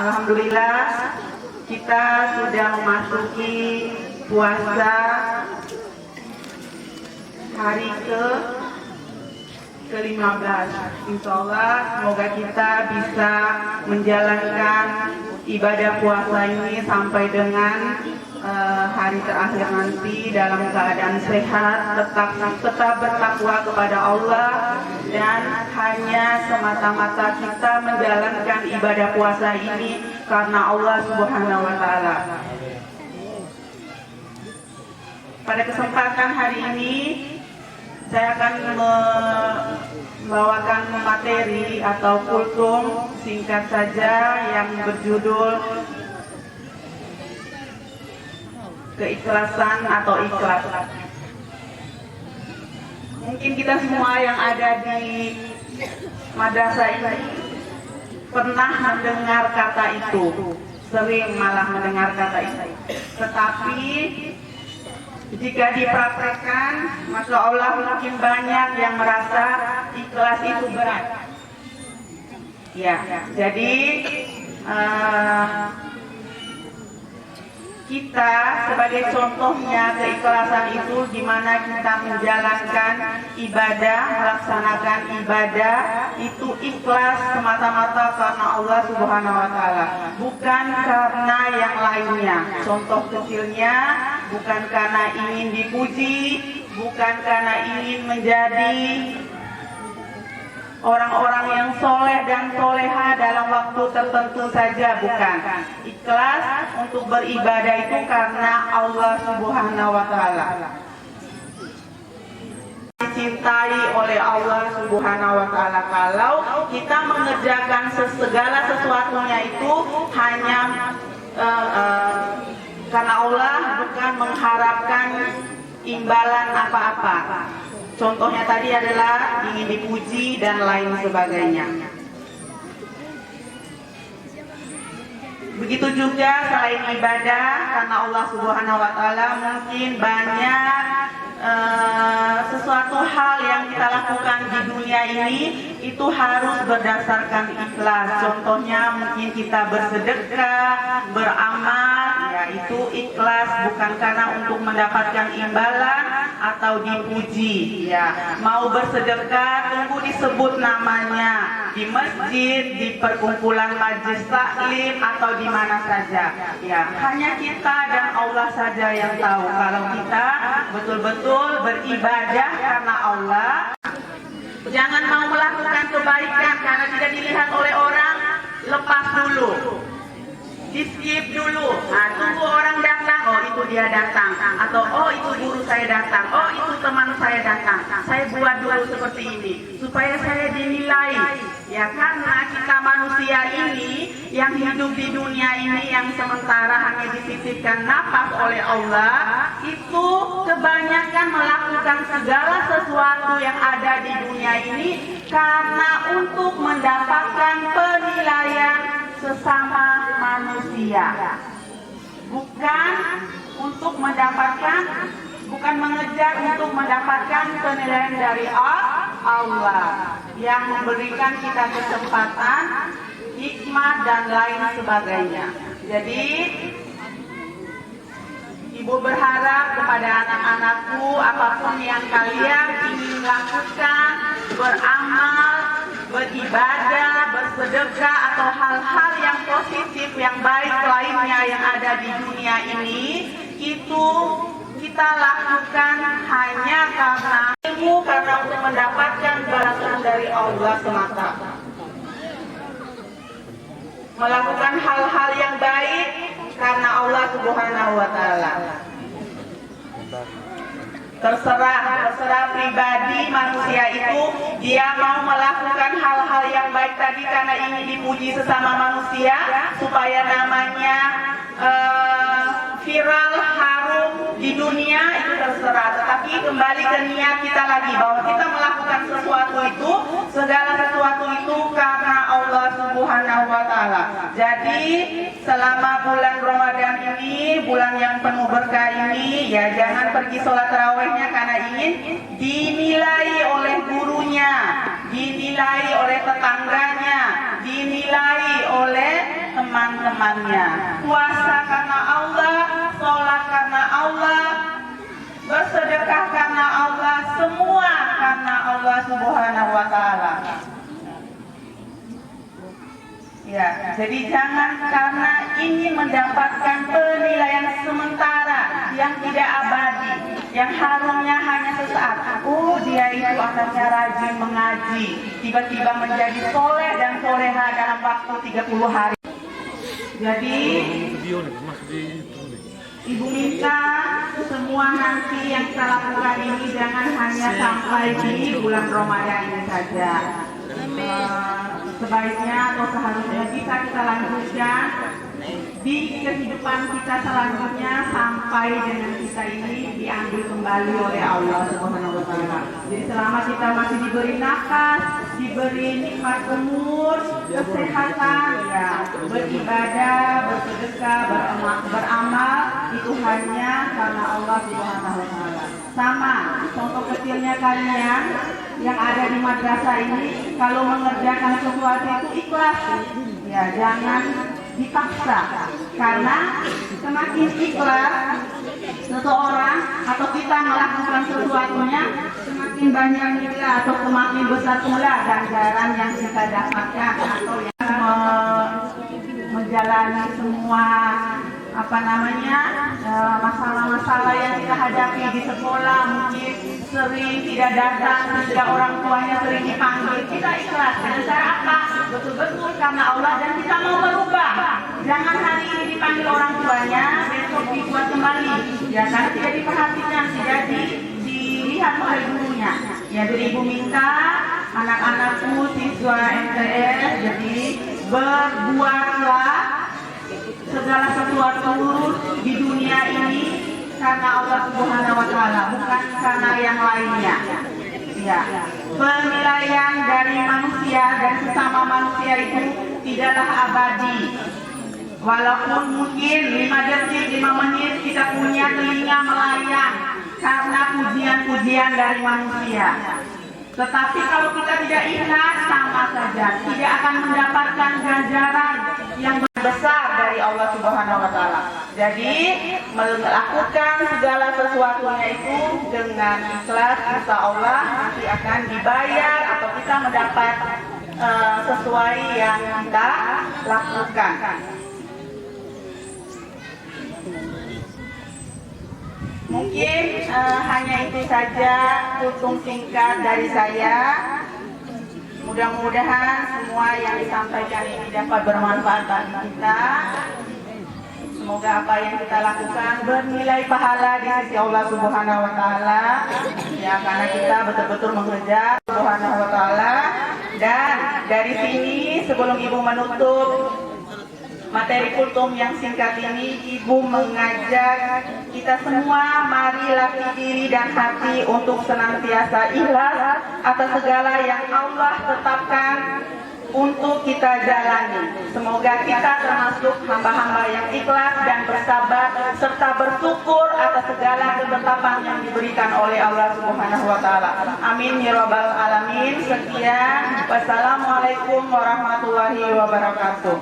Alhamdulillah kita sudah memasuki puasa hari ke-15. Insya Allah semoga kita bisa menjalankan ibadah puasa ini sampai dengan hari terakhir nanti dalam keadaan sehat, tetap bertakwa kepada Allah, dan hanya semata-mata kita menjalankan ibadah puasa ini karena Allah Subhanahu wa Ta'ala. Pada kesempatan hari ini saya akan membawakan materi atau kultum singkat saja yang berjudul keikhlasan atau ikhlas. Mungkin kita semua yang ada di madrasah ini pernah mendengar kata itu, sering malah mendengar kata itu. Tetapi jika dipraktekkan, Masya Allah mungkin banyak yang merasa ikhlas itu berat. Ya, jadi kita sebagai contohnya keikhlasan itu di mana kita menjalankan ibadah, melaksanakan ibadah itu ikhlas semata-mata karena Allah Subhanahu wa Ta'ala, bukan karena yang lainnya. Contoh kecilnya, bukan karena ingin dipuji, bukan karena ingin menjadi orang-orang yang soleh dan soleha dalam waktu tertentu saja, bukan. Ikhlas untuk beribadah itu karena Allah Subhanahu wa Ta'ala, dicintai oleh Allah Subhanahu wa Ta'ala. Kalau kita mengerjakan segala sesuatunya itu hanya karena Allah, bukan mengharapkan imbalan apa-apa. Contohnya tadi adalah ingin dipuji dan lain sebagainya. Begitu juga selain ibadah karena Allah Subhanahu wa Ta'ala, mungkin banyak sesuatu hal yang kita lakukan di dunia ini itu harus berdasarkan ikhlas. Contohnya mungkin kita bersedekah, beramal, ya itu ikhlas, bukan karena untuk mendapatkan imbalan atau dipuji. Ya, mau bersedekah tunggu disebut namanya di masjid, di perkumpulan majelis taklim atau di mana saja. Ya, hanya kita dan Allah saja yang tahu. Kalau kita betul-betul beribadah karena Allah, jangan mau melakukan kebaikan karena tidak dilihat oleh orang, lepas dulu, di skip dulu. Nah, tunggu orang datang, oh itu dia datang, atau oh itu guru saya datang, oh itu teman saya datang, saya buat dulu seperti ini supaya saya dinilai. Ya, karena kita manusia ini yang hidup di dunia ini yang sementara hanya dititipkan nafas oleh Allah, itu kebanyakan melakukan segala sesuatu yang ada di dunia ini karena untuk mendapatkan penilaian sesama manusia, bukan untuk mendapatkan, bukan mengejar untuk mendapatkan penilaian dari Allah yang memberikan kita kesempatan, hikmah dan lain sebagainya. Jadi Ibu berharap kepada anak-anakku, apapun yang kalian ingin lakukan, beramal, beribadah, bersedekah atau hal-hal yang positif, yang baik lainnya yang ada di dunia ini, itu kita lakukan hanya karena ilmu, karena untuk mendapatkan balasan dari Allah semata. Melakukan hal-hal yang baik karena Allah Subhanahu wa Ta'ala. Terserah pribadi manusia itu, dia mau melakukan hal-hal yang baik tadi karena ingin dipuji sesama manusia supaya namanya viral, harum di dunia, itu terserah. Tetapi kembali ke niat kita lagi, bahwa kita melakukan sesuatu itu, segala sesuatu itu karena Allah Subhanahu wa Ta'ala. Jadi selama bulan Ramadan ini, bulan yang penuh berkah ini, ya jangan pergi sholat tarawihnya karena ingin dinilai oleh gurunya, dinilai oleh tetangganya, dinilai oleh teman-temannya. Puasa karena Allah, sholat karena Allah, bersedekah karena Allah, semua karena Allah Subhanahu wa Ta'ala. Ya, jadi jangan karena ingin mendapatkan penilaian sementara yang tidak abadi, yang harumnya hanya sesaat. Oh, dia itu anaknya rajin mengaji, tiba-tiba menjadi soleh dan soleha dalam waktu 30 hari. Jadi, Ibu minta semua nanti yang kita lakukan ini jangan hanya sampai di bulan Ramadan ini saja. Sebaiknya atau seharusnya bisa kita lanjutkan di kehidupan kita selanjutnya sampai dengan kita ini diambil kembali oleh Allah Subhanahu wa Ta'ala. Jadi selama kita masih diberi nafas, diberi nikmat umur, kesehatan, ya beribadah, bersedekah, beramal itu hanya karena Allah Subhanahu wa Ta'ala. Sama contoh kecilnya kalian yang ada di madrasah ini, kalau mengerjakan sesuatu itu ikhlas, ya jangan dipaksa, karena semakin ikhlas seseorang atau kita melakukan sesuatunya, semakin banyak nilai atau semakin besar pula ganjaran yang kita dapatkan atau yang menjalani semua masalah-masalah yang kita hadapi di sekolah, mungkin sering tidak datang ketika orang tuanya sering dipanggil, kita ikhlas dengan cara apa? Betul-betul karena Allah dan kita mau berubah. Jangan hari ini dipanggil orang tuanya, besok dibuat kembali, ya karena tidak diperhatikan, tidak dilihat oleh gurunya. Ya, jadi Ibu minta anak-anakku siswa MTS, jadi berbuatlah segala sesuatu di dunia ini karena Allah Subhanahu wa Ta'ala, bukan karena yang lainnya. Ya, penilaian dari manusia dan sesama manusia itu tidaklah abadi. Walaupun mungkin 5 detik, 5 menit kita punya telinga melayang karena pujian-pujian dari manusia. Tetapi kalau kita tidak ikhlas, sama saja tidak akan mendapatkan ganjaran yang besar dari Allah Subhanahu wa Ta'ala. Jadi melakukan segala sesuatunya itu dengan ikhlas, insya Allah nanti akan dibayar atau kita mendapat sesuai yang kita lakukan. Mungkin hanya itu saja tutung singkat dari saya. Mudah-mudahan semua yang disampaikan ini dapat bermanfaat bagi kita. Semoga apa yang kita lakukan bernilai pahala di sisi Allah Subhanahu wa Ta'ala. Ya, karena kita betul-betul mengejar Subhanahu wa Ta'ala. Dan dari sini sebelum Ibu menutup materi kultum yang singkat ini, Ibu mengajak kita semua, marilah diri dan hati untuk senantiasa ikhlas atas segala yang Allah tetapkan untuk kita jalani. Semoga kita termasuk hamba-hamba yang ikhlas dan bersabar serta bersyukur atas segala ketetapan yang diberikan oleh Allah Subhanahu wa Ta'ala. Amin ya rabbal alamin. Sekian, wassalamualaikum warahmatullahi wabarakatuh.